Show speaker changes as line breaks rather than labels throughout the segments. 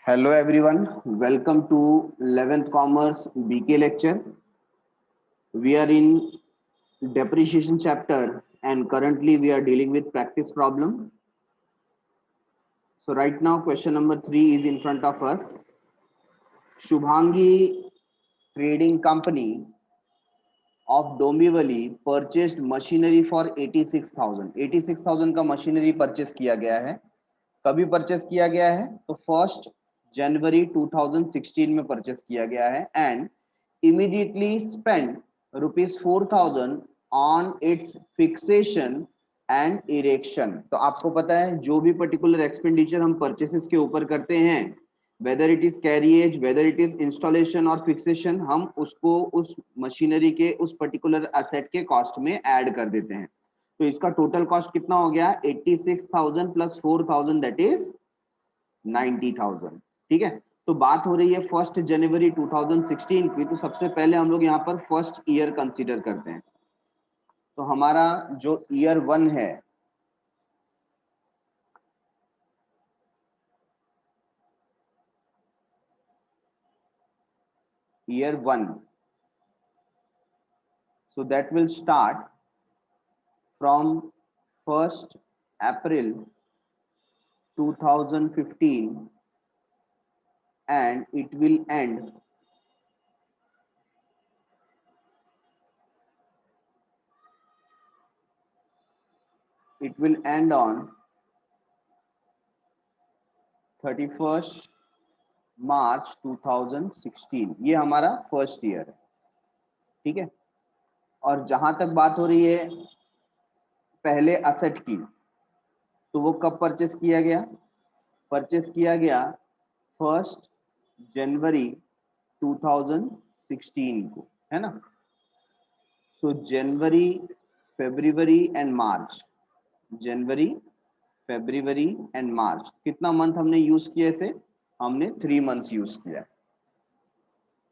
Hello everyone, welcome to 11th Commerce BK lecture. We are in depreciation chapter and currently we are dealing with practice problem. So right now question number 3 is in front of us. Shubhangi Trading Company of Dombivli purchased machinery for 86,000. 86,000 का machinery purchase किया गया है. कभी purchase किया गया है? तो 1 जनवरी 2016 में परचेस किया गया है and immediately spent rupees 4,000 on its fixation and erection. तो आपको पता है जो भी पर्टिकुलर एक्सपेंडिचर हम परचेसेस के ऊपर करते हैं, whether it is carriage, whether it is installation और fixation, हम उसको उस मशीनरी के उस पर्टिकुलर एसेट के कॉस्ट में ऐड कर देते हैं. तो इसका टोटल कॉस्ट कितना हो गया? 86,000 प्लस 4,000 दैट इज 90,000. ठीक है, तो बात हो रही है 1 जनवरी 2016 की. तो सबसे पहले हम लोग यहाँ पर फर्स्ट ईयर कंसीडर करते हैं. तो हमारा जो ईयर 1 है, year 1, so that will start from 1st April 2015 and it will end on 31st मार्च 2016. ये हमारा फर्स्ट ईयर है. ठीक है, और जहां तक बात हो रही है पहले असेट की, तो वो कब परचेस किया गया? परचेस किया गया 1 जनवरी 2016 को, है ना. सो जनवरी, फरवरी and March, January, February and मार्च, कितना मंथ हमने यूज किया इसे? हमने 3 मंथ्स यूज किया.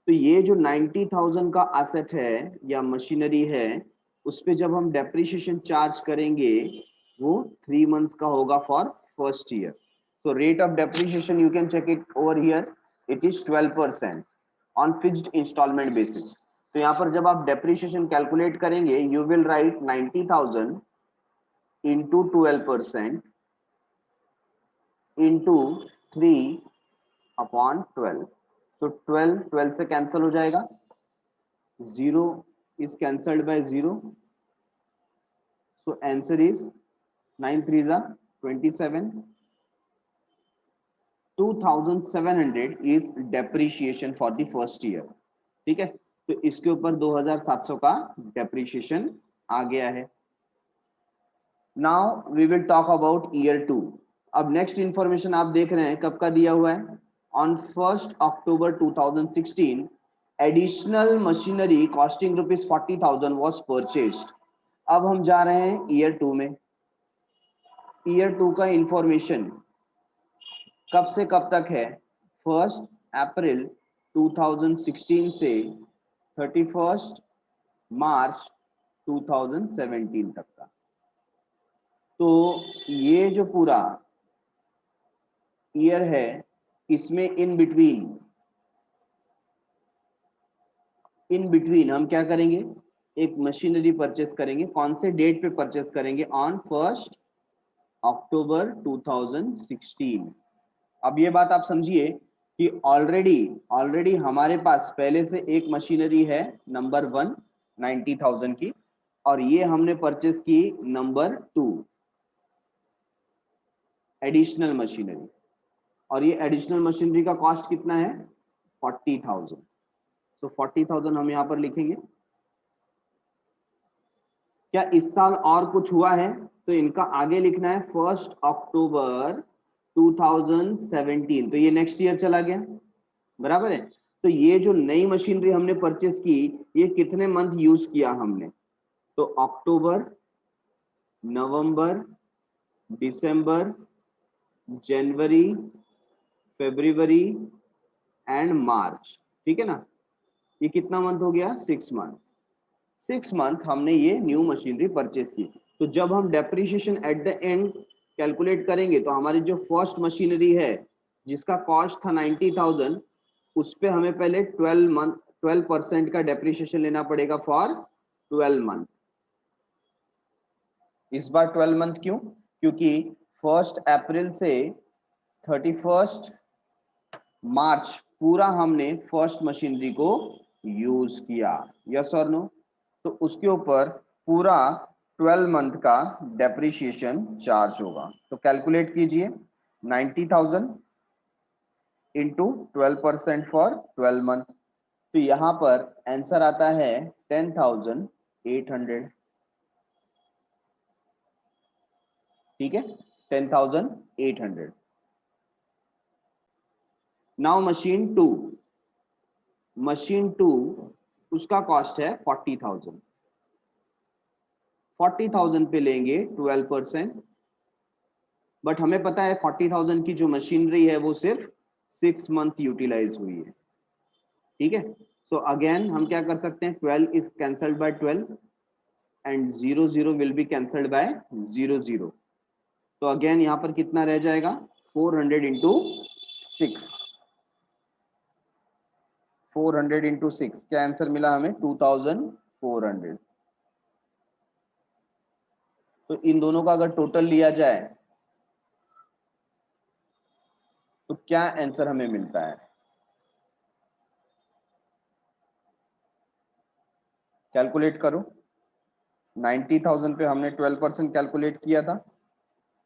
तो ये जो 90,000 का एसेट है या मशीनरी है, उस पे जब हम डेप्रिसिएशन चार्ज करेंगे वो 3 मंथ्स का होगा फॉर फर्स्ट ईयर. तो rate of depreciation you can check it over here, it is 12% on fixed installment basis. तो यहाँ पर जब आप डेप्रिसिएशन कैलकुलेट करेंगे, you will write 90,000 into 12% into 3/12. तो 12 से कैंसिल हो जाएगा, 0 is cancelled by 0. So answer is 9 3s are 27. 2,700 is depreciation for the first year. ठीक है, तो इसके ऊपर 2,700 का depreciation आ गया है. Now we will talk about year 2. अब नेक्स्ट इंफॉर्मेशन आप देख रहे हैं कब का दिया हुआ है? On 1st October 2016 additional machinery costing rupees 40,000 was purchased. अब हम जा रहे हैं ईयर 2 में. ईयर 2 का इंफॉर्मेशन कब से कब तक है? 1 अप्रैल 2016 से 31 मार्च 2017 तक का. तो ये जो पूरा ईयर है, इसमें इन बिटवीन हम क्या करेंगे? एक मशीनरी परचेस करेंगे. कौन से डेट पे परचेस करेंगे? On 1 October 2016. अब ये बात आप समझिए कि ऑलरेडी हमारे पास पहले से एक मशीनरी है नंबर 1 90,000 की, और ये हमने परचेस की नंबर 2 एडिशनल मशीनरी, और ये एडिशनल मशीनरी का कॉस्ट कितना है? 40,000. तो 40,000 हम यहाँ पर लिखेंगे. क्या इस साल और कुछ हुआ है? तो इनका आगे लिखना है 1 अक्टूबर 2017. तो ये नेक्स्ट ईयर चला गया, बराबर है. तो ये जो नई मशीनरी हमने परचेस की, ये कितने मंथ यूज किया हमने? तो अक्टूबर, नवंबर, दिसंबर, जनवरी, फरवरी एंड मार्च. ठीक है ना, ये कितना मंथ हो गया? 6 मंथ. 6 मंथ हमने ये न्यू मशीनरी परचेस की. तो जब हम depreciation at the end calculate करेंगे, तो हमारी जो फर्स्ट मशीनरी है जिसका कॉस्ट था 90,000, उस पे हमें पहले 12% का डेप्रिसिएशन लेना पड़ेगा फॉर 12 मंथ। इस बार 12 मंथ क्यों? क्योंकि 1 अप्रैल से 31 मार्च पूरा हमने फर्स्ट मशीनरी को यूज किया, यस और नो? तो उसके ऊपर पूरा 12 मंथ का डेप्रिसिएशन चार्ज होगा। तो कैलकुलेट कीजिए, 90,000 इंटू 12% फॉर 12 मंथ। तो यहां पर आंसर आता है 10,800। ठीक है, 10,800। नाउ मशीन टू, उसका कॉस्ट है 40,000। 40,000 पे लेंगे 12%, बट हमें पता है 40,000 की जो मशीनरी है वो सिर्फ 6 मंथ यूटिलाइज हुई है। ठीक है, सो अगेन हम क्या कर सकते हैं, 12 is cancelled by 12 and 0 will be cancelled by 0। तो अगेन यहाँ पर कितना रह जाएगा, 400 इंटू 6। 400 इंटू 6, क्या आंसर मिला हमें, 2,400। तो इन दोनों का अगर टोटल लिया जाए तो क्या आंसर हमें मिलता है? कैलकुलेट करो। 90,000 पे हमने 12% कैलकुलेट किया था,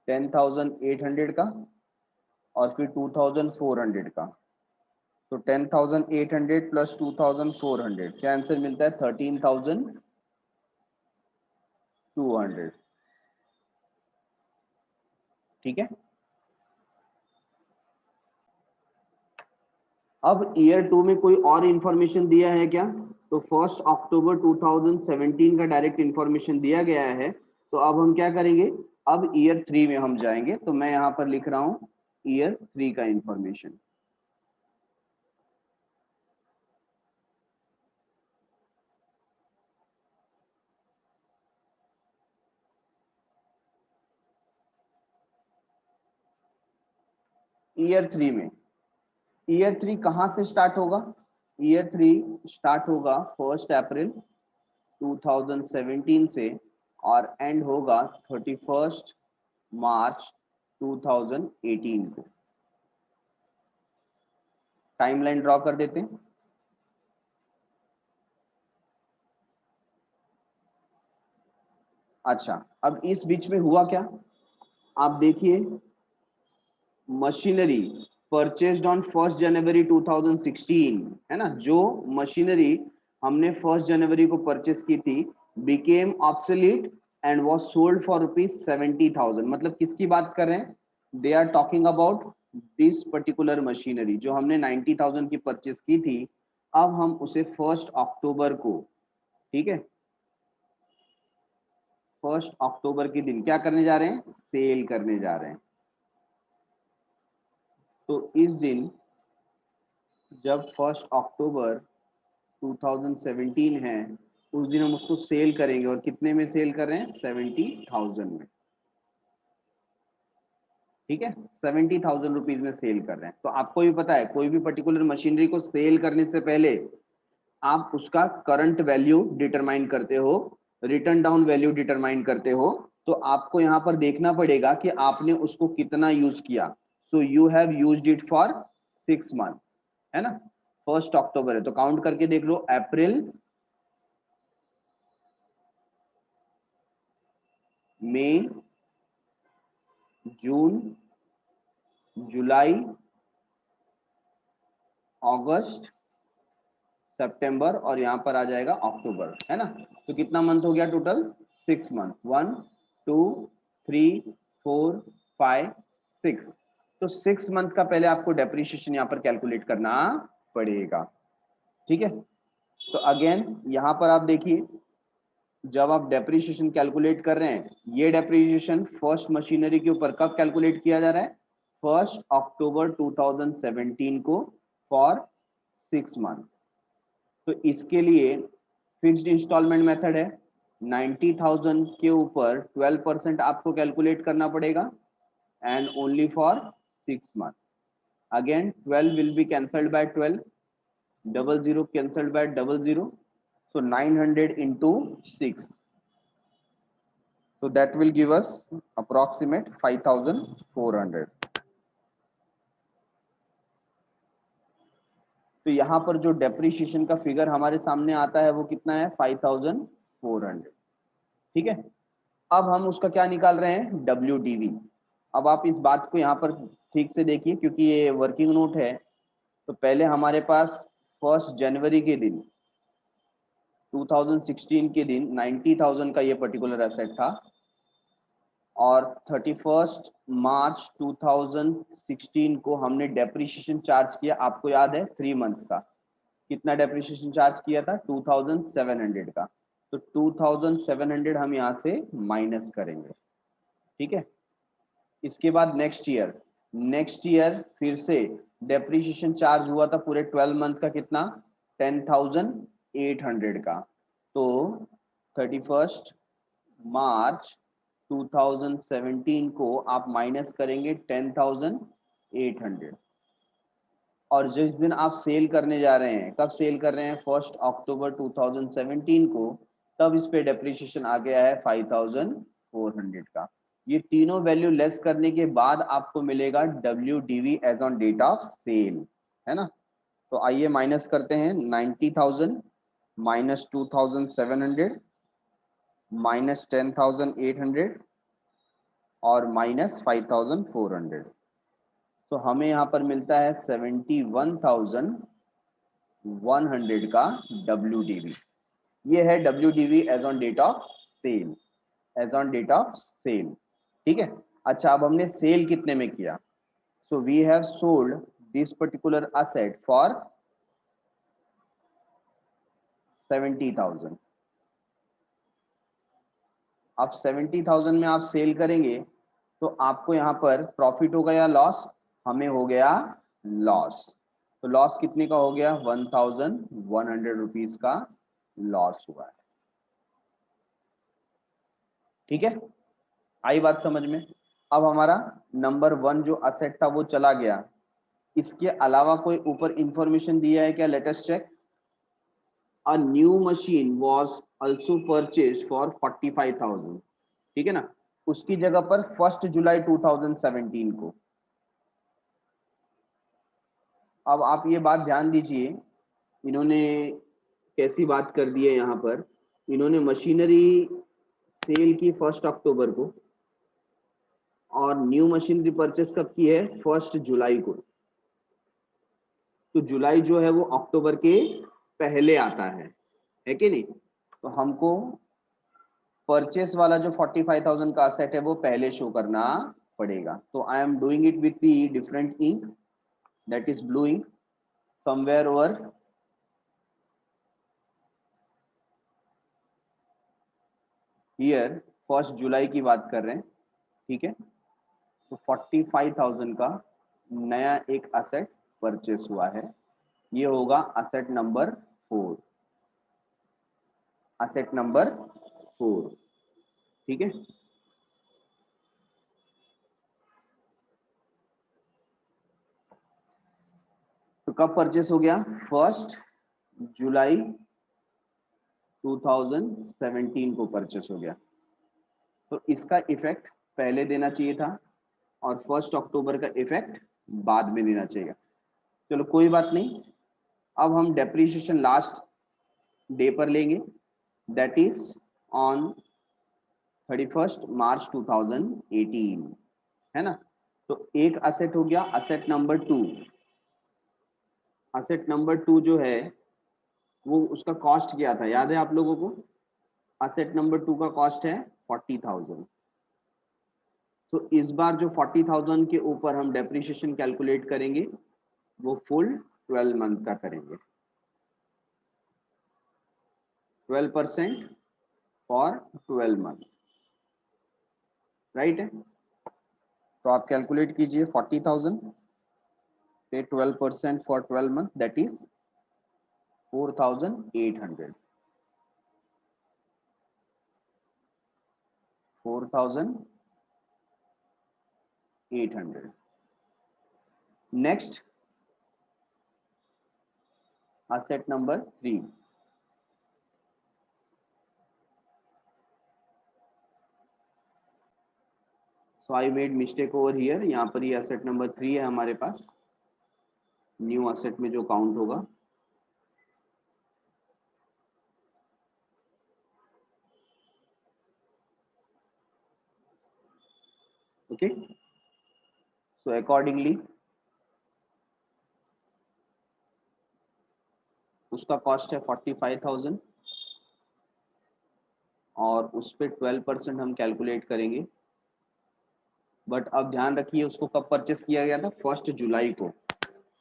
10,800 का और फिर 2,400 का। तो 10,800 प्लस 2,400, क्या आंसर मिलता है, 13,200। ठीक है, अब ईयर 2 में कोई और इंफॉर्मेशन दिया है क्या? तो 1 अक्टूबर 2017 का डायरेक्ट इंफॉर्मेशन दिया गया है। तो अब हम क्या करेंगे, अब ईयर 3 में हम जाएंगे। तो मैं यहां पर लिख रहा हूं ईयर 3 का इंफॉर्मेशन। ईयर 3 में, ईयर 3 कहां से स्टार्ट होगा? ईयर 3 स्टार्ट होगा 1 अप्रैल 2017 से और एंड होगा 31 मार्च 2018 को। टाइमलाइन ड्रॉ कर देते हैं। अच्छा, अब इस बीच में हुआ क्या, आप देखिए, मशीनरी परचेज्ड ऑन 1 जनवरी 2016, है ना, जो मशीनरी हमने 1 जनवरी को परचेज की थी became obsolete and was sold for ₹70,000। मतलब किसकी बात कर रहे हैं, they are talking about this particular machinery जो हमने 90,000 की परचेज की थी। अब हम उसे 1 अक्टूबर को, ठीक है, 1 अक्टूबर के दिन क्या करने जा रहे हैं, सेल करने जा रहे हैं। तो इस दिन जब 1 अक्टूबर 2017 है, उस दिन हम उसको सेल करेंगे। और कितने में सेल कर रहे हैं, 70,000 में। ठीक है, 70,000 रुपीज में सेल कर रहे हैं। तो आपको भी पता है, कोई भी पर्टिकुलर मशीनरी को सेल करने से पहले आप उसका करंट वैल्यू डिटरमाइन करते हो, रिटर्न डाउन वैल्यू डिटरमाइन करते हो। तो आपको यहाँ पर देखना पड़ेगा कि आपने उसको कितना यूज किया। So you have used it for 6 month, है ना। 1 अक्टूबर है तो काउंट करके देख लो, अप्रैल, मई, जून, जुलाई, अगस्त, सितंबर और यहाँ पर आ जाएगा अक्टूबर, है ना। तो कितना मंथ हो गया टोटल, 6 मंथ, 1 2 3 4 5 6। तो 6 मंथ का पहले आपको डेप्रिसिएशन यहाँ पर कैलकुलेट करना पड़ेगा। ठीक है, तो अगेन यहाँ पर आप देखिए, जब आप डेप्रिसिएशन कैलकुलेट कर रहे हैं, ये डेप्रिसिएशन फर्स्ट मशीनरी के ऊपर कब कैलकुलेट किया जा रहा है, 1 अक्टूबर 2017 को फॉर 6 मंथ। तो इसके लिए फिक्स्ड इंस्टॉलमेंट मेथड है, 90,000 के ऊपर 12% आपको कैलकुलेट करना पड़ेगा and only for 6 month. again 12 will be cancelled by 12, double zero cancelled by double zero, so 900 into 6, so that will give us approximate 5400. तो यहाँ पर जो डेप्रिसिएशन का फिगर हमारे सामने आता है वो कितना है 5400, ठीक है। अब हम उसका क्या निकाल रहे हैं, WDV। अब आप इस बात को यहाँ पर ठीक से देखिए क्योंकि ये वर्किंग नोट है। तो पहले हमारे पास 1 जनवरी के दिन 2016 के दिन 90,000 का ये पर्टिकुलर एसेट था, और 31 मार्च 2016 को हमने डेप्रिसिएशन चार्ज किया, आपको याद है 3 मंथ का। कितना डेप्रिसिएशन चार्ज किया था, 2700 का। तो 2700 हम यहाँ से माइनस करेंगे, ठीक है। इसके बाद नेक्स्ट ईयर फिर से डेप्रिसिएशन चार्ज हुआ था पूरे 12 मंथ का, कितना 10,800 का। तो 31 मार्च 2017 को आप माइनस करेंगे 10,800, और जिस दिन आप सेल करने जा रहे हैं, कब सेल कर रहे हैं, 1 अक्टूबर 2017 को, तब इस पे डेप्रिसिएशन आ गया है 5400 का। ये तीनों वैल्यू लेस करने के बाद आपको मिलेगा WDV as on date of sale, है ना। तो आइए माइनस करते हैं, 90,000 माइनस 2700 माइनस 10,800 और माइनस 5400। तो हमें यहाँ पर मिलता है 71,100 का WDV। ये है WDV as on date of sale, as on date of sale, ठीक है। अच्छा, अब हमने सेल कितने में किया, so we have sold this particular asset for 70,000। अब 70,000 में आप सेल करेंगे तो आपको यहाँ पर प्रॉफिट होगा या लॉस, हमें हो गया लॉस। तो लॉस कितने का हो गया, 1,100 रुपीज का लॉस हुआ है, ठीक है। आई बात समझ में। अब हमारा नंबर 1 जो असेट था वो चला गया, इसके अलावा कोई ऊपर इंफॉर्मेशन दिया है क्या, let us check. A new machine was also purchased for 45,000, ठीक है ना। उसकी जगह पर 1 जुलाई 2017 को। अब आप ये बात ध्यान दीजिए, इन्होंने कैसी बात कर दी है यहाँ पर। इन्होंने मशीनरी सेल की 1 अक्टूबर को, और न्यू मशीनरी परचेस कब की है, 1 जुलाई को। तो जुलाई जो है वो अक्टूबर के पहले आता है कि नहीं। तो हमको परचेस वाला जो 45,000 का असेट है वो पहले शो करना पड़ेगा। तो I am doing it with the different ink, that is blue ink somewhere over here. 1 जुलाई की बात कर रहे हैं, ठीक है। तो 45,000 का नया एक असेट परचेस हुआ है, ये होगा असेट नंबर 4, असेट नंबर 4, ठीक है। तो कब परचेस हो गया, 1 जुलाई 2017 को परचेस हो गया। तो इसका इफेक्ट पहले देना चाहिए था, और 1 अक्टूबर का इफेक्ट बाद में देना चाहिए। चलो कोई बात नहीं। अब हम डेप्रिसिएशन लास्ट डे पर लेंगे, दैट इज ऑन 31 मार्च 2018, है ना। तो एक असेट हो गया, असेट नंबर 2। असेट नंबर 2 जो है वो, उसका कॉस्ट क्या था, याद है आप लोगों को। असेट नंबर 2 का कॉस्ट है 40,000। तो इस बार जो 40,000 के ऊपर हम डेप्रिसिएशन कैलकुलेट करेंगे वो फुल 12 मंथ का करेंगे, 12% फॉर 12 मंथ, राइट है। तो आप कैलकुलेट कीजिए 40,000 पे 12% for 12 month, that is 4,800, 4,800। Next asset number 3. So I made mistake over here. यहाँ पर ये asset number 3 है हमारे पास, न्यू asset में जो काउंट होगा. Okay, so accordingly उसका कॉस्ट है 45,000 और उस पर 12% हम कैलकुलेट करेंगे. बट अब ध्यान रखिए उसको कब परचेस किया गया था, 1 जुलाई को.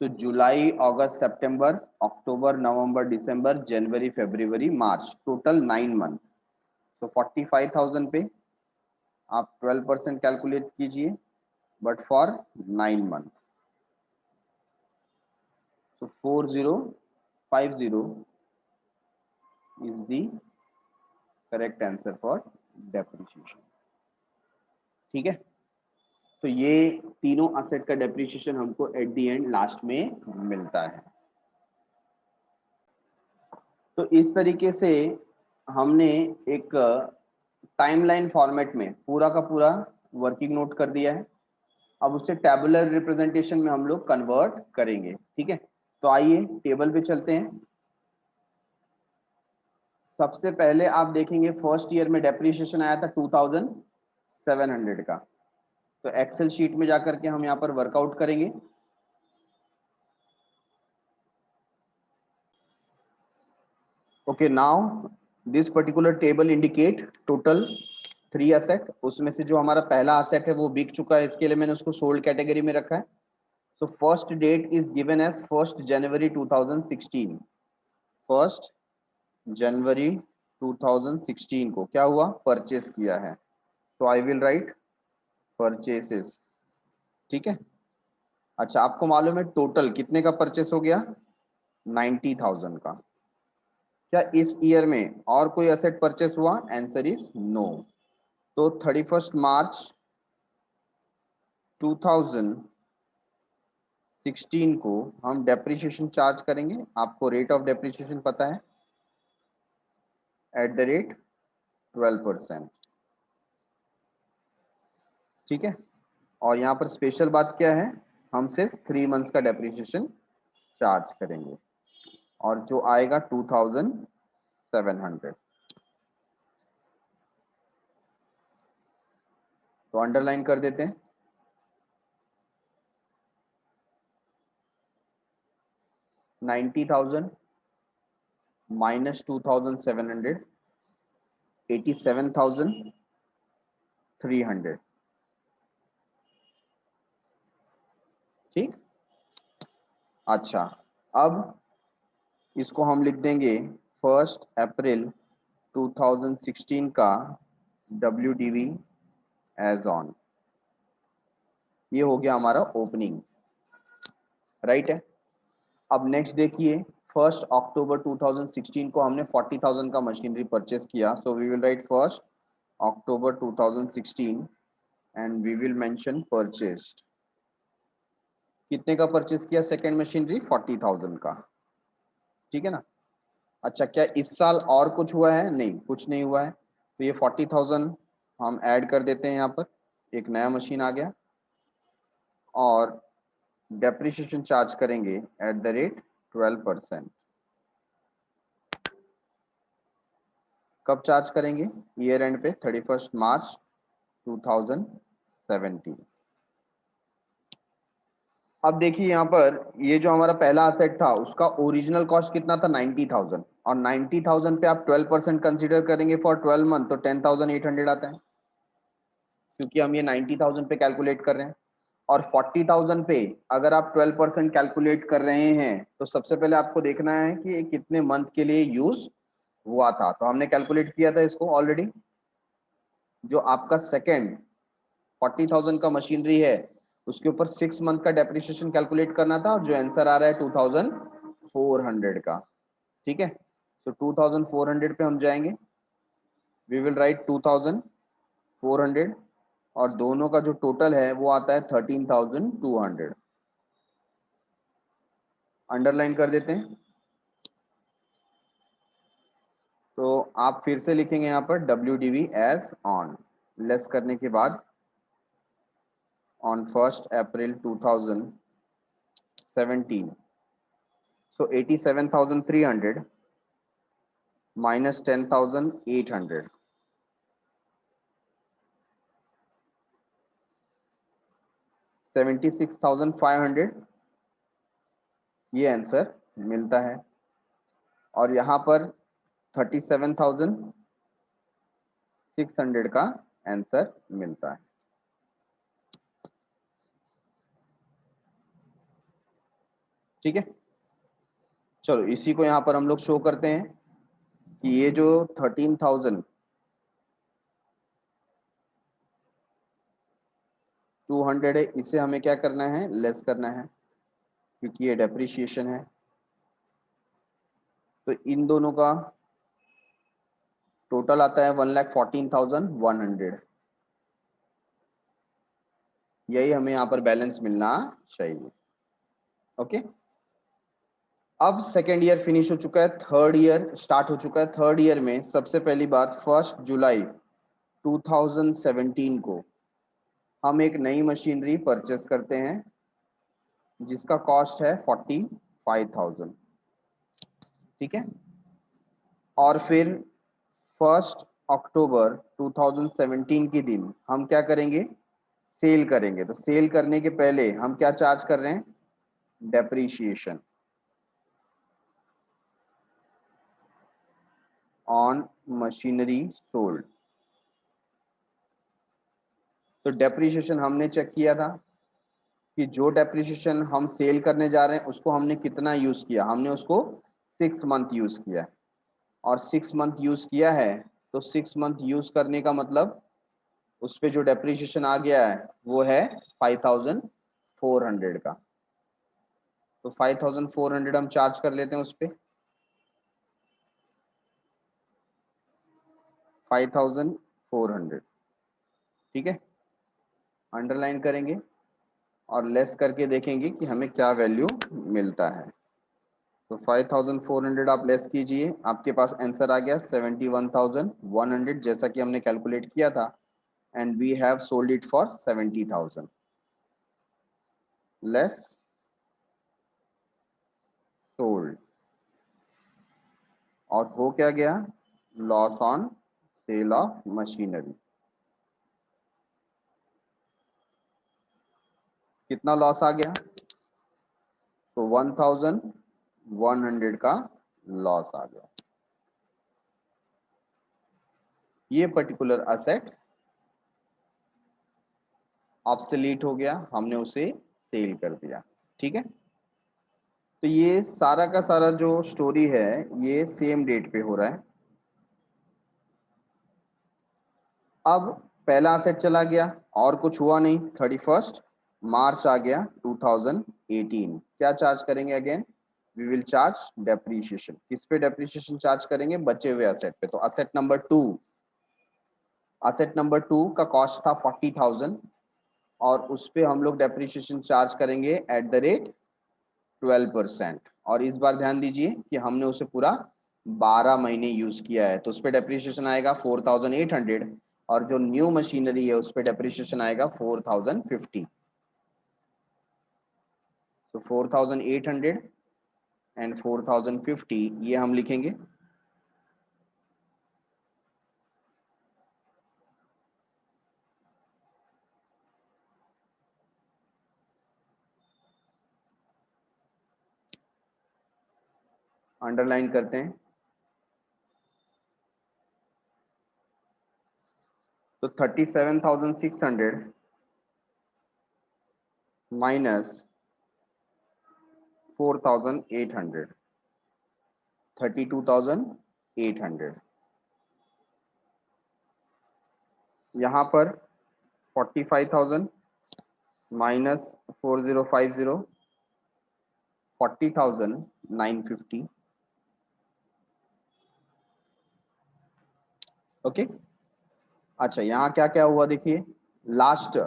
तो जुलाई, अगस्त, सितंबर, अक्टूबर, नवंबर, दिसंबर, जनवरी, फरवरी, मार्च, टोटल 9 मंथ. तो 45,000 पे आप 12% कैलकुलेट कीजिए, but for 9 month. So 4050 is the correct answer for depreciation. ठीक है, तो ये तीनों असेट का डेप्रिसिएशन हमको एट द एंड लास्ट में मिलता है. तो इस तरीके से हमने एक टाइमलाइन फॉर्मेट में पूरा का पूरा वर्किंग नोट कर दिया है. अब उससे टैबुलर रिप्रेजेंटेशन में हम लोग कन्वर्ट करेंगे. ठीक है, तो आइए टेबल पे चलते हैं. सबसे पहले आप देखेंगे फर्स्ट ईयर में डेप्रिसिएशन आया था 2700 का. तो एक्सेल शीट में जाकर के हम यहाँ पर वर्कआउट करेंगे. Okay, now this particular table indicate total 3 asset. उसमें से जो हमारा पहला एसेट है वो बिक चुका है, इसके लिए मैंने उसको सोल्ड कैटेगरी में रखा है. So first date is given as 1 जनवरी 2016. 1 जनवरी 2016 को क्या हुआ, परचेस किया है. तो आई विल राइट परचेसेस. ठीक है, अच्छा आपको मालूम है टोटल कितने का परचेस हो गया, 90,000 का. क्या इस ईयर में और कोई एसेट परचेस हुआ, आंसर इज नो. तो 31 मार्च 2016 को हम डेप्रिसिएशन चार्ज करेंगे. आपको रेट ऑफ डेप्रिसिएशन पता है, एट द रेट 12%. ठीक है, और यहाँ पर स्पेशल बात क्या है, हम सिर्फ 3 मंथ्स का डेप्रिसिएशन चार्ज करेंगे और जो आएगा 2700. तो अंडरलाइन कर देते हैं. 90,000 माइनस 2,700, 87,300. ठीक, अच्छा अब इसको हम लिख देंगे 1 अप्रैल 2016 का WDV एज ऑन. ये हो गया हमारा ओपनिंग, राइट है. अब नेक्स्ट देखिए 1 अक्टूबर 2016 को हमने 40,000 का मशीनरी परचेस किया. So we will write 1 October 2016 and we will mention purchased. कितने का परचेस किया सेकेंड मशीनरी, 40,000 का. ठीक है ना. अच्छा क्या इस साल और कुछ हुआ है, नहीं कुछ नहीं हुआ है. तो ये 40,000 हम ऐड कर देते हैं यहाँ पर, एक नया मशीन आ गया और डेप्रिसिएशन चार्ज करेंगे एट द रेट 12%. कब चार्ज करेंगे, ईयर एंड पे 31 मार्च 2017. अब देखिए यहाँ पर ये जो हमारा पहला असेट था उसका ओरिजिनल कॉस्ट कितना था, 90,000. और 90,000 पे आप 12% कंसीडर करेंगे फॉर 12 मंथ, तो 10,800 आता है, क्योंकि हम ये 90,000 पे कैलकुलेट कर रहे हैं. और 40,000 पे अगर आप 12% कैलकुलेट कर रहे हैं तो सबसे पहले आपको देखना है कि ये कितने मंथ के लिए यूज हुआ था. तो हमने कैलकुलेट किया था इसको ऑलरेडी. जो आपका सेकेंड 40,000 का मशीनरी है उसके ऊपर 6 मंथ का डेप्रिसिएशन कैलकुलेट करना था, और जो आंसर आ रहा है 2,400 का. ठीक है, तो 2,400 पे हम जाएंगे. वी विल राइट 2,400 और दोनों का जो टोटल है वो आता है 13,200. अंडरलाइन कर देते हैं। तो आप फिर से लिखेंगे यहाँ पर WDV एज ऑन, लेस करने के बाद ऑन 1 अप्रैल 2017, सो 87,300 माइनस 10,800, 76,500 ये आंसर मिलता है। और यहाँ पर 37,600 का आंसर मिलता है। ठीक है, चलो इसी को यहाँ पर हम लोग शो करते हैं कि ये जो 13,200 है, इसे हमें क्या करना है, लेस करना है, क्योंकि ये डेप्रिसिएशन है। तो इन दोनों का टोटल आता है 1,14,100। यही हमें यहाँ पर बैलेंस मिलना चाहिए। ओके, अब सेकेंड ईयर फिनिश हो चुका है, थर्ड ईयर स्टार्ट हो चुका है। थर्ड ईयर में सबसे पहली बात 1 जुलाई 2017 को हम एक नई मशीनरी परचेस करते हैं जिसका कॉस्ट है 45,000। ठीक है, और फिर 1 अक्टूबर 2017 के दिन हम क्या करेंगे, सेल करेंगे। तो सेल करने के पहले हम क्या चार्ज कर रहे हैं, डेप्रीशिएशन ऑन मशीनरी सोल्ड। तो डेप्रीशिएशन हमने चेक किया था कि जो डेप्रीशिएशन हम सेल करने जा रहे हैं उसको हमने कितना यूज किया, हमने उसको 6 मंथ यूज किया। और 6 मंथ यूज किया है, तो 6 मंथ यूज करने का मतलब उस पे जो डेप्रीशिएशन आ गया है वो है 5,400 का। तो 5,400 हम चार्ज कर लेते हैं उस पे, 5,400। ठीक है, अंडरलाइन करेंगे और लेस करके देखेंगे कि हमें क्या वैल्यू मिलता है। तो 5,400 आप लेस कीजिए, आपके पास आंसर आ गया 71,100, जैसा कि हमने कैलकुलेट किया था। And we have sold it for 70,000 less sold. और हो क्या गया, loss on sale of machinery. कितना लॉस आ गया, तो 1,100 का लॉस आ गया। ये पर्टिकुलर असेट ऑब्सोलीट हो गया, हमने उसे सेल कर दिया। ठीक है, तो ये सारा का सारा जो स्टोरी है ये सेम डेट पे हो रहा है। अब पहला असेट चला गया और कुछ हुआ नहीं, 31 मार्च आ गया 2018। क्या चार्ज करेंगे, again we will charge depreciation. किस पे डेप्रीशिएशन चार्ज करेंगे, बचे हुए असेट पे। तो असेट नंबर 2, असेट नंबर 2 का कॉस्ट था 40,000 और उस पे हम लोग डेप्रीशिएशन चार्ज करेंगे एट द रेट 12%। और इस बार ध्यान दीजिए कि हमने उसे पूरा 12 महीने यूज किया है, तो उस पर डेप्रीशिएशन आएगा 4,800 और जो न्यू मशीनरी है उस पर डेप्रीशिएशन आएगा 4,050। तो 4,800 एंड 4,050 ये हम लिखेंगे। अंडरलाइन करते हैं। तो 37,600 माइनस 4,800, 32,800। यहाँ पर 45,000 माइनस 4,050, 40,950। ओके, अच्छा यहाँ क्या क्या हुआ देखिए, लास्ट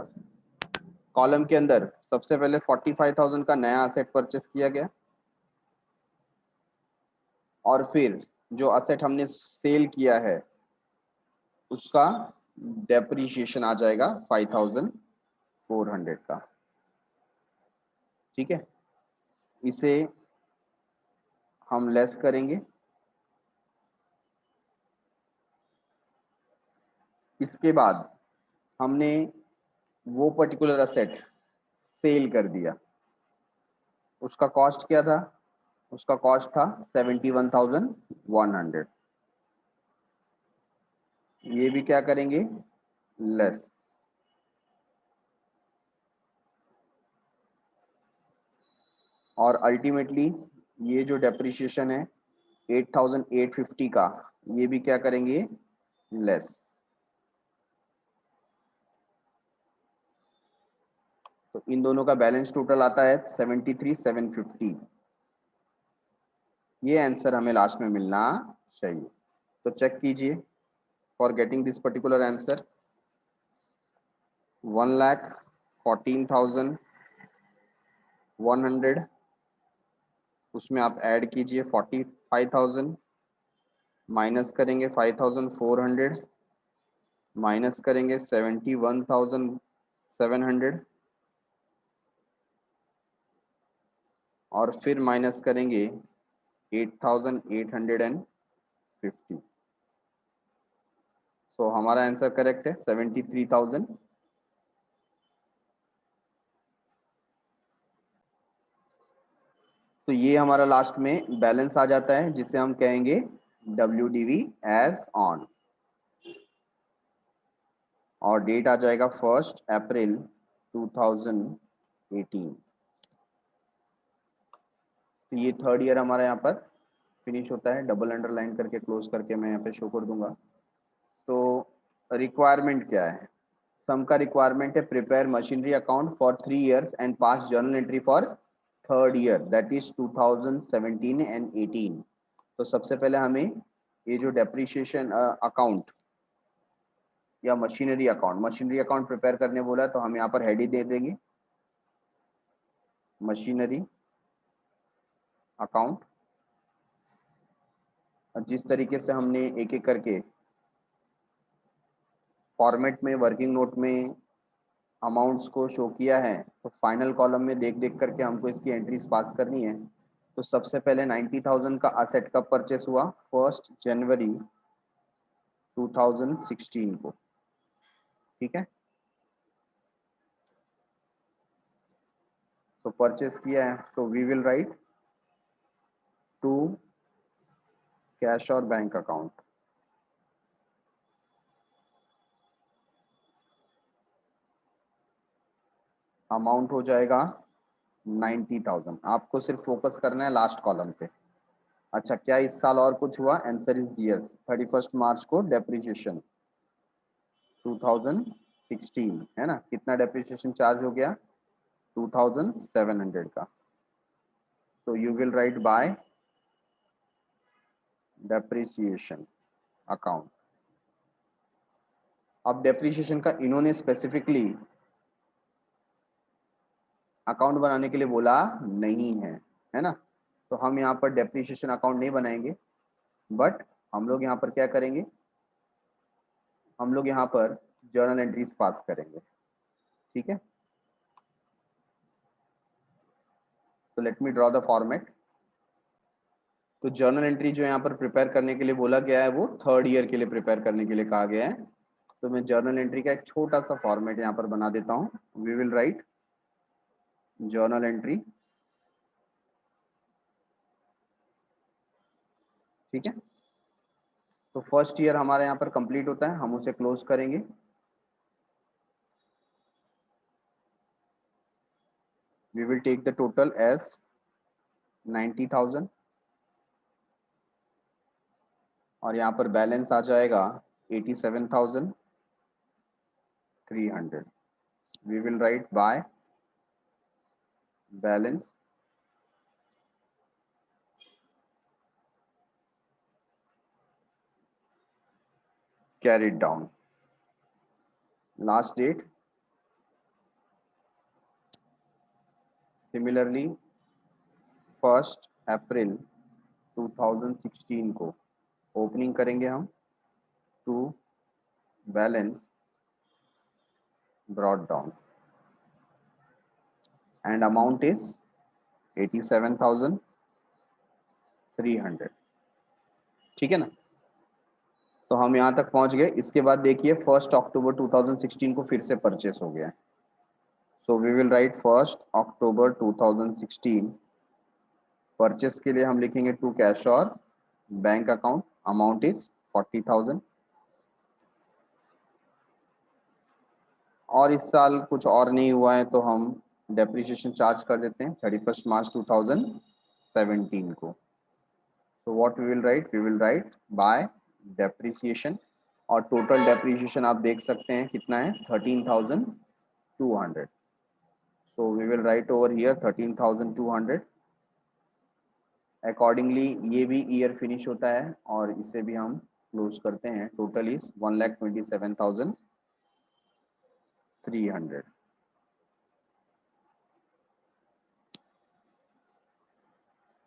कॉलम के अंदर सबसे पहले 45,000 का नया असेट परचेस किया गया। और फिर जो असेट हमने सेल किया है उसका डेप्रिसिएशन आ जाएगा 5400 का। ठीक है, इसे हम लेस करेंगे। इसके बाद हमने वो पर्टिकुलर असेट सेल कर दिया, उसका कॉस्ट क्या था? उसका कॉस्ट था 71,100। ये भी क्या करेंगे? लेस। और अल्टीमेटली ये जो डेप्रिसिएशन है 8,850 का, ये भी क्या करेंगे? लेस। तो इन दोनों का बैलेंस टोटल आता है 73,750। ये आंसर हमें लास्ट में मिलना चाहिए। तो चेक कीजिए for getting this particular answer 1,14,100, उसमें आप ऐड कीजिए 45,000, माइनस करेंगे 5,400, माइनस करेंगे 71,700, और फिर माइनस करेंगे 8,850। सो हमारा आंसर करेक्ट है 73,000। तो ये हमारा लास्ट में बैलेंस आ जाता है जिसे हम कहेंगे WDV एज ऑन, और डेट आ जाएगा 1 अप्रैल 2018। तो ये थर्ड ईयर हमारा यहाँ पर फिनिश होता है। डबल अंडरलाइन करके क्लोज करके मैं यहाँ पे शो कर दूंगा। तो रिक्वायरमेंट क्या है? सम का रिक्वायरमेंट है prepare machinery account for 3 years and pass journal entry for third year, that is 2017 and 18। तो सबसे पहले हमें ये जो डेप्रिसिएशन अकाउंट या मशीनरी अकाउंट प्रिपेयर करने बोला है, तो हम यहाँ पर हेड ही दे देंगे मशीनरी अकाउंट। जिस तरीके से हमने एक एक करके फॉर्मेट में वर्किंग नोट में अमाउंट्स को शो किया है, तो फाइनल कॉलम में देख देख करके हमको इसकी एंट्रीज पास करनी है। तो सबसे पहले 90,000 का असेट कब परचेस हुआ? 1 जनवरी 2016 को। ठीक है, तो परचेस किया है, तो we will write to cash और बैंक अकाउंट। अमाउंट हो जाएगा 90,000। आपको सिर्फ फोकस करना है लास्ट कॉलम पे। अच्छा, क्या इस साल और कुछ हुआ? Answer is yes. 31 मार्च को डेप्रिसिएशन 2016 है ना, कितना डेप्रिसिएशन चार्ज हो गया? 2,700 का। तो you will write by depreciation account. अब डेप्रिसिएशन का इन्होंने स्पेसिफिकली अकाउंट बनाने के लिए बोला नहीं है ना, तो हम यहाँ पर डेप्रिसिएशन अकाउंट नहीं बनाएंगे, बट हम लोग यहाँ पर क्या करेंगे? हम लोग यहाँ पर जर्नल एंट्रीज पास करेंगे। ठीक है, तो let me draw the format. तो जर्नल एंट्री जो यहाँ पर प्रिपेयर करने के लिए बोला गया है वो थर्ड ईयर के लिए प्रिपेयर करने के लिए कहा गया है। तो मैं जर्नल एंट्री का एक छोटा सा फॉर्मेट यहाँ पर बना देता हूँ। We will write journal entry. ठीक है, तो फर्स्ट ईयर हमारे यहाँ पर कंप्लीट होता है, हम उसे क्लोज करेंगे। We will take the total as 90,000, और यहाँ पर बैलेंस आ जाएगा 87,300। We will write by balance carried down, last date similarly 1 April 2016 को ओपनिंग करेंगे हम to balance brought down and amount is 87,300। ठीक है ना, तो हम यहाँ तक पहुंच गए। इसके बाद देखिए 1 अक्टूबर 2016 को फिर से परचेस हो गया। So we will write 1 October 2016 purchase के लिए हम लिखेंगे टू कैश और बैंक अकाउंट, अमाउंट इज 40,000। और इस साल कुछ और नहीं हुआ है तो हम डेप्रिसिएशन चार्ज कर देते हैं 31 मार्च 2017 को। तो what we will write, we will write by depreciation, और टोटल डेप्रिसिएशन आप देख सकते हैं कितना है 13,200। So we will write over here 13,200। Accordingly ये भी ईयर फिनिश होता है और इसे भी हम क्लोज करते हैं। Total is 1,27,300।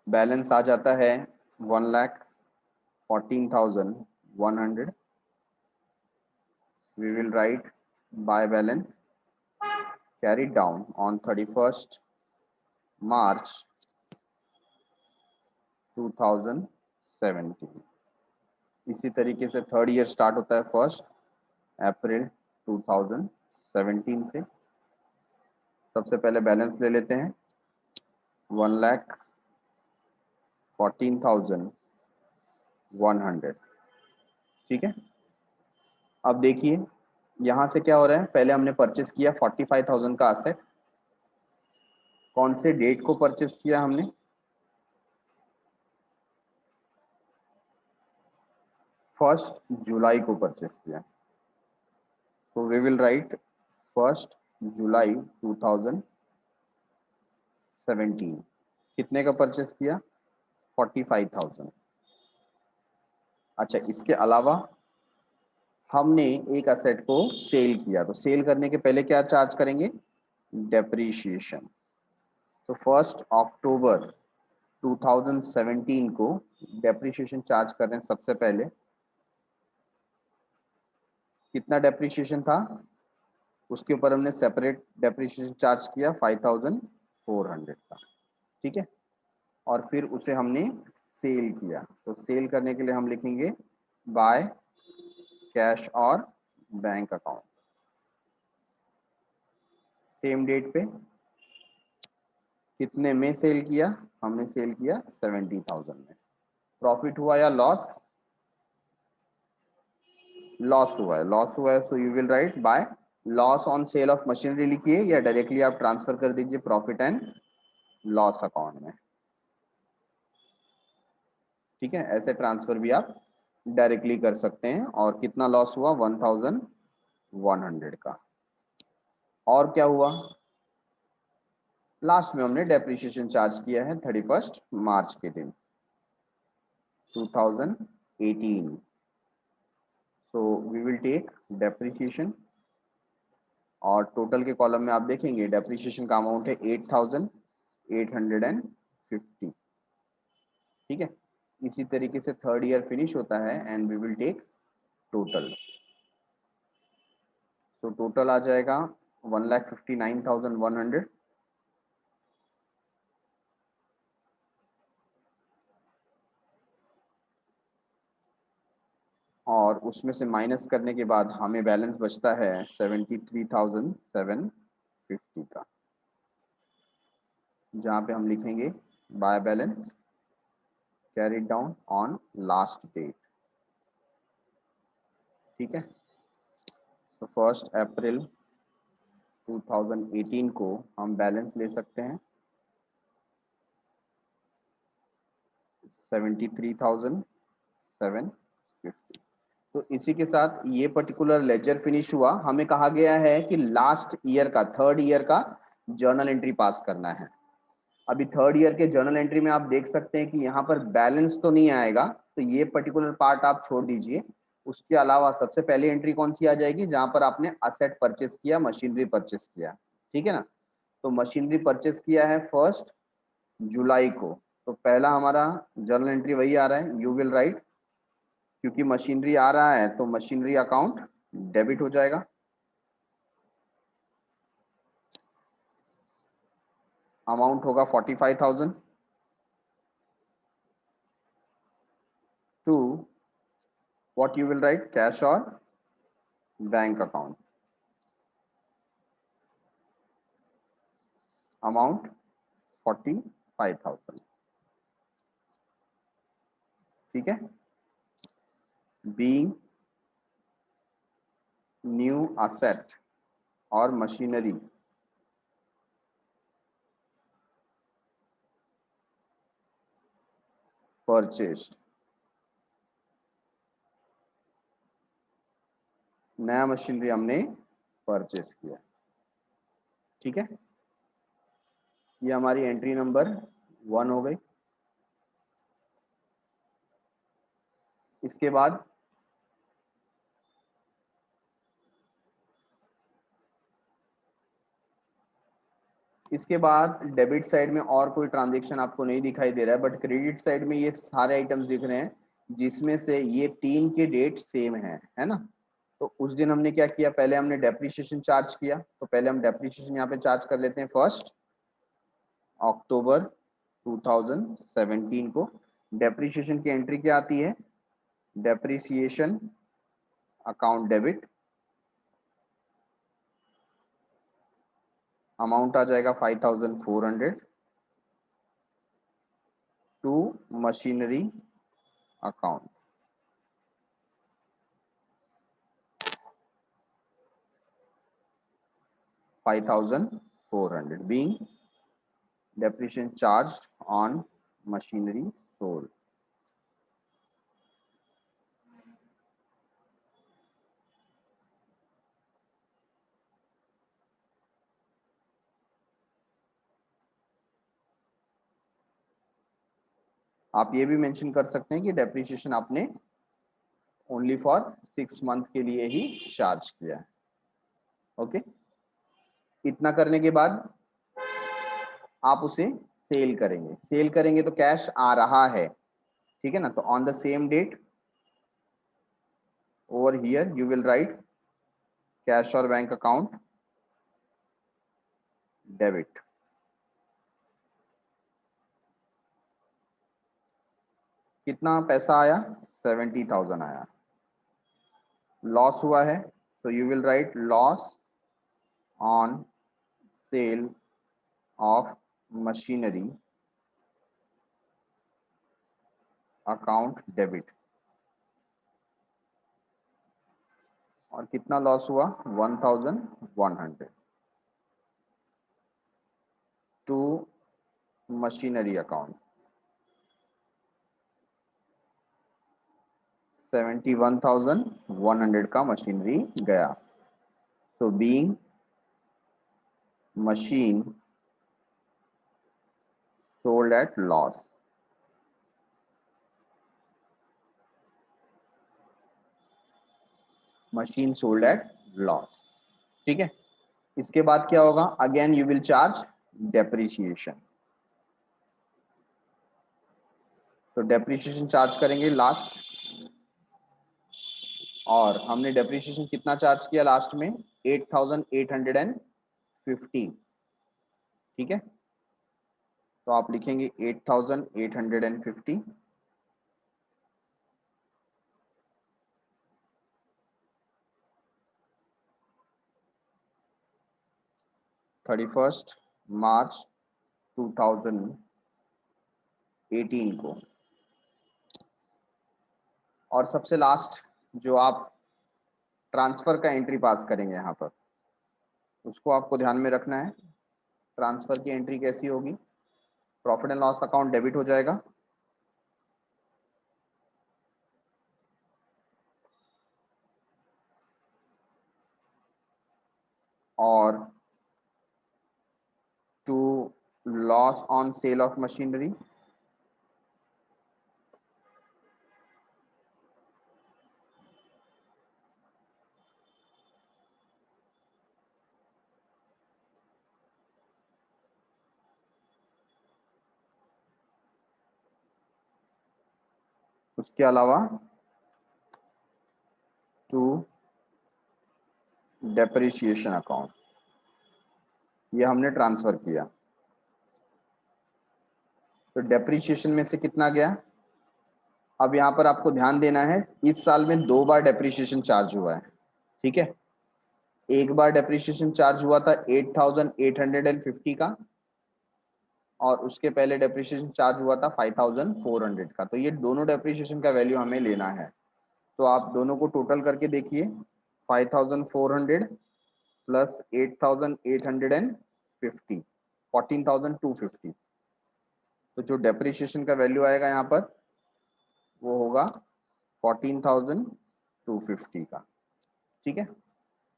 बैलेंस आ जाता है 1,14,100। We will write buy balance carried down on 31st March 2017। इसी तरीके से थर्ड ईयर स्टार्ट होता है 1 अप्रैल 2017 से। सबसे पहले बैलेंस ले लेते हैं 1,14,100। ठीक है, अब देखिए यहां से क्या हो रहा है। पहले हमने परचेस किया 45,000 का असेट। कौन से डेट को परचेस किया हमने, 1 जुलाई को परचेस किया। तो वी विल राइट 1 जुलाई 2017। कितने का परचेस किया, 45,000। अच्छा, इसके अलावा हमने एक असेट को सेल किया, तो सेल करने के पहले क्या चार्ज करेंगे, डेप्रीशिएशन। तो 1 अक्टूबर 2017 को डेप्रीशिएशन चार्ज कर रहे हैं। सबसे पहले कितना डेप्रीशिएशन था, उसके ऊपर हमने सेपरेट डेप्रीशिएशन चार्ज किया 5,400 का। ठीक है, और फिर उसे हमने सेल किया। तो सेल करने के लिए हम लिखेंगे बाय कैश और बैंक अकाउंट। सेम डेट पे कितने में सेल किया, हमने सेल किया 70,000 में। प्रॉफिट हुआ या लॉस, लॉस हुआ है, लॉस हुआ है। So you will write by loss on sale of machinery लिखिए, या डायरेक्टली आप ट्रांसफर कर दीजिए प्रॉफिट एंड लॉस अकाउंट में। ठीक है, ऐसे ट्रांसफर भी आप डायरेक्टली कर सकते हैं। और कितना लॉस हुआ, 1,100 का। और क्या हुआ, लास्ट में हमने डेप्रिसिएशन चार्ज किया है 31 मार्च के दिन 2018। So we will take depreciation, और टोटल के कॉलम में आप देखेंगे डेप्रिसिएशन का अमाउंट है 8,850। ठीक है, इसी तरीके से थर्ड ईयर फिनिश होता है and we will take total. तो टोटल आ जाएगा 1,59,100। और उसमें से माइनस करने के बाद हमें बैलेंस बचता है 73,750 का, जहां पे हम लिखेंगे by balance carried down on last date. ठीक है, तो 1 अप्रैल 2018 को हम बैलेंस ले सकते हैं 73,750। तो इसी के साथ ये पर्टिकुलर लेजर फिनिश हुआ। हमें कहा गया है कि लास्ट ईयर का, थर्ड ईयर का जर्नल एंट्री पास करना है। अभी थर्ड ईयर के जर्नल एंट्री में आप देख सकते हैं कि यहाँ पर बैलेंस तो नहीं आएगा, तो ये पर्टिकुलर पार्ट आप छोड़ दीजिए। उसके अलावा सबसे पहले एंट्री कौन सी आ जाएगी, जहां पर आपने असेट परचेस किया, मशीनरी परचेस किया। ठीक है ना, तो मशीनरी परचेस किया है 1 जुलाई को, तो पहला हमारा जर्नल एंट्री वही आ रहा है, यू विल राइट, क्योंकि मशीनरी आ रहा है तो मशीनरी अकाउंट डेबिट हो जाएगा। अमाउंट होगा 45,000 to what you will write, cash और बैंक अकाउंट। अमाउंट 45,000। ठीक है। बीइंग न्यू असेट और मशीनरी परचेस्ड, नया मशीनरी हमने परचेस किया। ठीक है, ये हमारी एंट्री नंबर 1 हो गई। इसके बाद डेबिट साइड में और कोई ट्रांजेक्शन आपको नहीं दिखाई दे रहा है, बट क्रेडिट साइड में ये सारे आइटम्स दिख रहे हैं, जिसमें से ये 3 के डेट सेम है ना। तो उस दिन हमने क्या किया, पहले हमने डेप्रिसिएशन चार्ज किया, तो पहले हम डेप्रिसिएशन यहाँ पे चार्ज कर लेते हैं 1 अक्टूबर 2017 को। डेप्रिसिएशन की एंट्री क्या आती है, डेप्रिसिएशन अकाउंट डेबिट, अमाउंट आ जाएगा 5,400 to machinery account. $5,400 being depreciation charged on machinery sold. आप ये भी मेंशन कर सकते हैं कि डेप्रिसिएशन आपने ओनली फॉर 6 मंथ के लिए ही चार्ज किया है। ओके, इतना करने के बाद आप उसे सेल करेंगे। सेल करेंगे तो कैश आ रहा है, ठीक है ना। तो on the same date over here you will write cash और बैंक अकाउंट डेबिट। कितना पैसा आया, 70,000 आया। लॉस हुआ है तो you will write loss on sale of machinery account debit. और कितना लॉस हुआ, 1,100 टू मशीनरी अकाउंट। 71,100 का मशीनरी गया। तो being machine sold at loss, machine sold at loss. ठीक है, इसके बाद क्या होगा, again you will charge depreciation. तो डेप्रिसिएशन चार्ज करेंगे लास्ट, और हमने डेप्रिसिएशन कितना चार्ज किया लास्ट में, 8,850। ठीक है, तो आप लिखेंगे 8,850 31 मार्च 2018 को। और सबसे लास्ट जो आप ट्रांसफर का एंट्री पास करेंगे यहाँ पर, उसको आपको ध्यान में रखना है। ट्रांसफर की एंट्री कैसी होगी, profit and loss account debit हो जाएगा, और to loss on sale of machinery, उसके अलावा टू डेप्रिसिएशन अकाउंट, ये हमने ट्रांसफर किया। तो डेप्रिसिएशन में से कितना गया? अब यहां पर आपको ध्यान देना है, इस साल में 2 बार डेप्रिसिएशन चार्ज हुआ है, ठीक है। एक बार डेप्रिसिएशन चार्ज हुआ था 8,850 का, और उसके पहले डेप्रिसिएशन चार्ज हुआ था 5,400 का। तो ये दोनों डेप्रिसिएशन का वैल्यू हमें लेना है। तो आप दोनों को टोटल करके देखिए, 5,400 प्लस 8,850, 14,250। तो जो डेप्रिसिएशन का वैल्यू आएगा यहाँ पर वो होगा 14,250 का, ठीक है।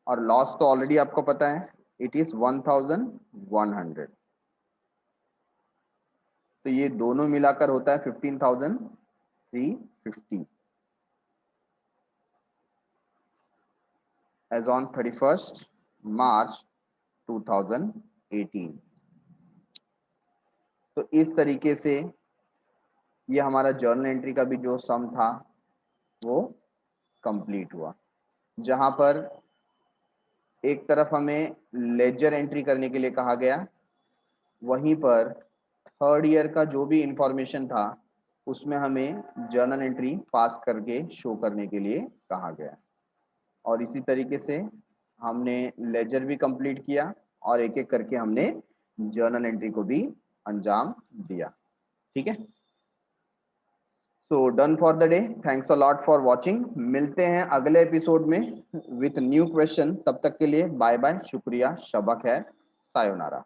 और लॉस तो ऑलरेडी आपको पता है, इट इज 1,100। तो ये दोनों मिलाकर होता है 15,350 एज ऑन 31st मार्च 2018। तो इस तरीके से ये हमारा जर्नल एंट्री का भी जो सम था वो कंप्लीट हुआ, जहां पर एक तरफ हमें लेजर एंट्री करने के लिए कहा गया, वहीं पर थर्ड ईयर का जो भी इंफॉर्मेशन था उसमें हमें जर्नल एंट्री पास करके शो करने के लिए कहा गया। और इसी तरीके से हमने लेजर भी कंप्लीट किया और एक एक करके हमने जर्नल एंट्री को भी अंजाम दिया, ठीक है। So done for the day, thanks a lot for watching. मिलते हैं अगले एपिसोड में विथ न्यू क्वेश्चन। तब तक के लिए बाय बाय, शुक्रिया, शबा खैर, सायोनारा।